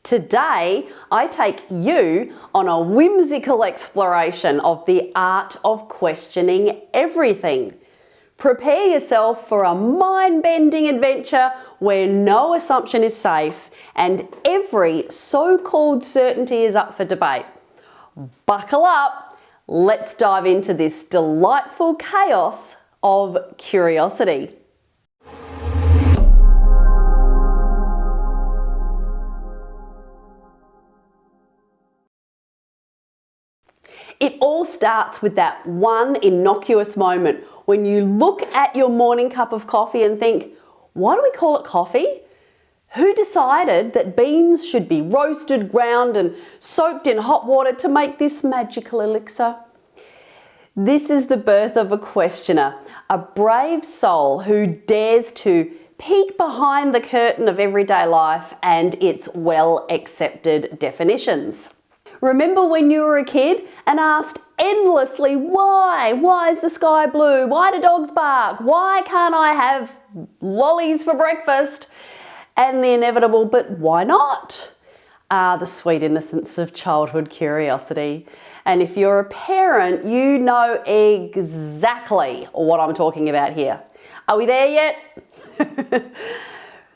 Today, I take you on a whimsical exploration of the art of questioning everything. Prepare yourself for a mind-bending adventure where no assumption is safe and every so-called certainty is up for debate. Buckle up, let's dive into this delightful chaos of curiosity. It all starts with that one innocuous moment when you look at your morning cup of coffee and think, why do we call it coffee? Who decided that beans should be roasted, ground and soaked in hot water to make this magical elixir? This is the birth of a questioner, a brave soul who dares to peek behind the curtain of everyday life and its well-accepted definitions. Remember when you were a kid and asked endlessly, why? Why is the sky blue? Why do dogs bark? Why can't I have lollies for breakfast? And the inevitable, but why not? The sweet innocence of childhood curiosity. And if you're a parent, you know exactly what I'm talking about here. Are we there yet?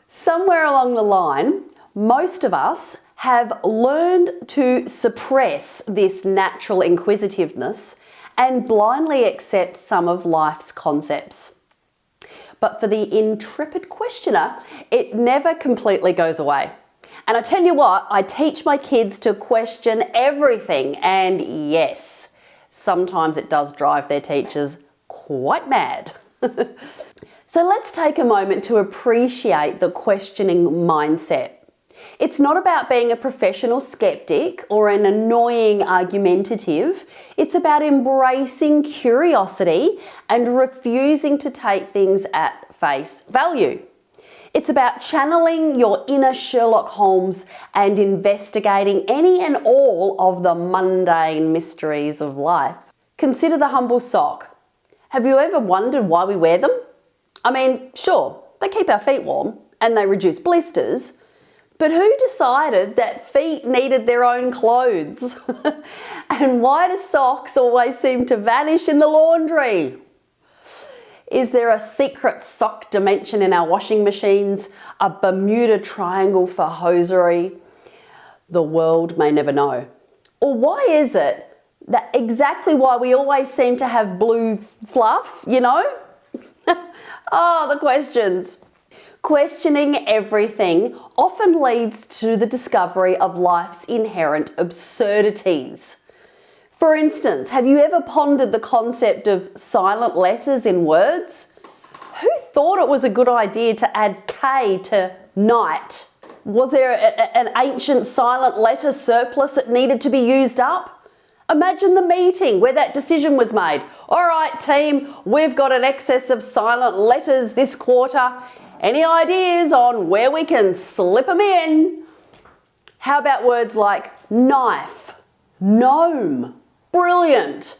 Somewhere along the line, most of us have learned to suppress this natural inquisitiveness and blindly accept some of life's concepts. But for the intrepid questioner, it never completely goes away. And I tell you what, I teach my kids to question everything, and yes, sometimes it does drive their teachers quite mad. So let's take a moment to appreciate the questioning mindset. It's not about being a professional skeptic or an annoying argumentative. It's about embracing curiosity and refusing to take things at face value. It's about channeling your inner Sherlock Holmes and investigating any and all of the mundane mysteries of life. Consider the humble sock. Have you ever wondered why we wear them? I mean, sure, they keep our feet warm and they reduce blisters. But who decided that feet needed their own clothes? And why do socks always seem to vanish in the laundry? Is there a secret sock dimension in our washing machines? A Bermuda Triangle for hosiery? The world may never know. Or why is it that exactly why we always seem to have blue fluff, you know? Oh, the questions. Questioning everything often leads to the discovery of life's inherent absurdities. For instance, have you ever pondered the concept of silent letters in words? Who thought it was a good idea to add K to night? Was there an ancient silent letter surplus that needed to be used up? Imagine the meeting where that decision was made. All right, team, we've got an excess of silent letters this quarter. Any ideas on where we can slip them in? How about words like knife, gnome? Brilliant.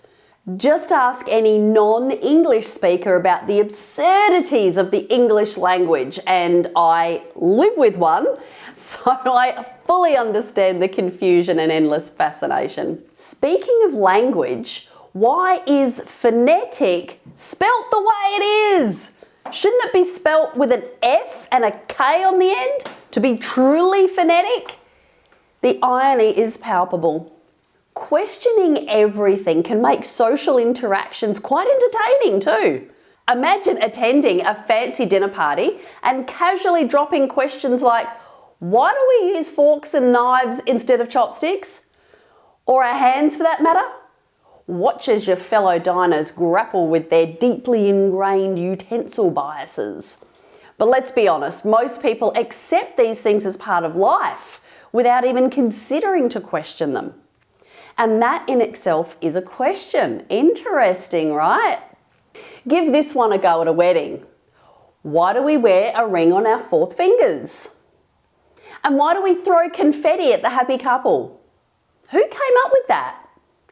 Just ask any non-English speaker about the absurdities of the English language, and I live with one, so I fully understand the confusion and endless fascination. Speaking of language, why is phonetic spelt the way it is? Shouldn't it be spelt with an F and a K on the end to be truly phonetic? The irony is palpable. Questioning everything can make social interactions quite entertaining too. Imagine attending a fancy dinner party and casually dropping questions like, why do we use forks and knives instead of chopsticks? Or our hands for that matter? Watch as your fellow diners grapple with their deeply ingrained utensil biases. But let's be honest, most people accept these things as part of life without even considering to question them. And that in itself is a question. Interesting, right? Give this one a go at a wedding. Why do we wear a ring on our fourth fingers? And why do we throw confetti at the happy couple? Who came up with that?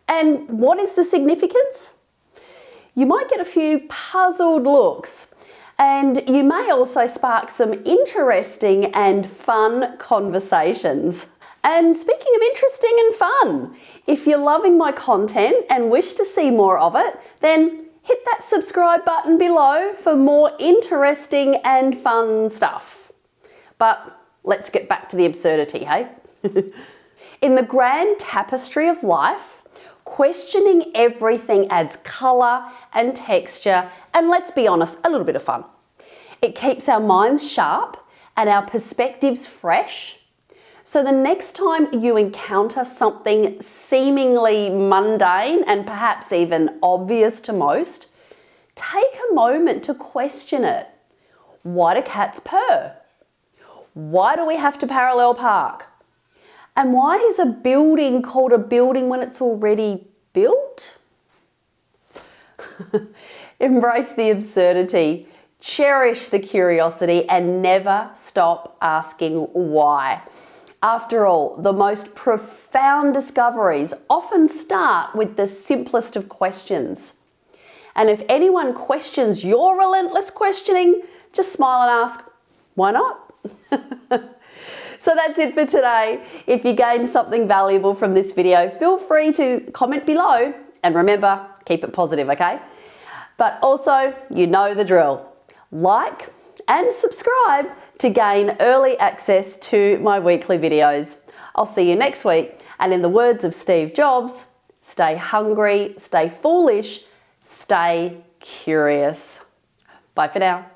And what is the significance? You might get a few puzzled looks, and you may also spark some interesting and fun conversations. And speaking of interesting and fun, if you're loving my content and wish to see more of it, then hit that subscribe button below for more interesting and fun stuff. But let's get back to the absurdity, hey? In the grand tapestry of life, questioning everything adds colour and texture and, let's be honest, a little bit of fun. It keeps our minds sharp and our perspectives fresh. So the next time you encounter something seemingly mundane and perhaps even obvious to most, take a moment to question it. Why do cats purr? Why do we have to parallel park? And why is a building called a building when it's already built? Embrace the absurdity, cherish the curiosity, and never stop asking why. After all, the most profound discoveries often start with the simplest of questions. And if anyone questions your relentless questioning, just smile and ask, why not? So that's it for today. If you gained something valuable from this video, feel free to comment below. And remember, keep it positive, okay? But also, you know the drill. Like and subscribe to gain early access to my weekly videos. I'll see you next week. And in the words of Steve Jobs, stay hungry, stay foolish, stay curious. Bye for now.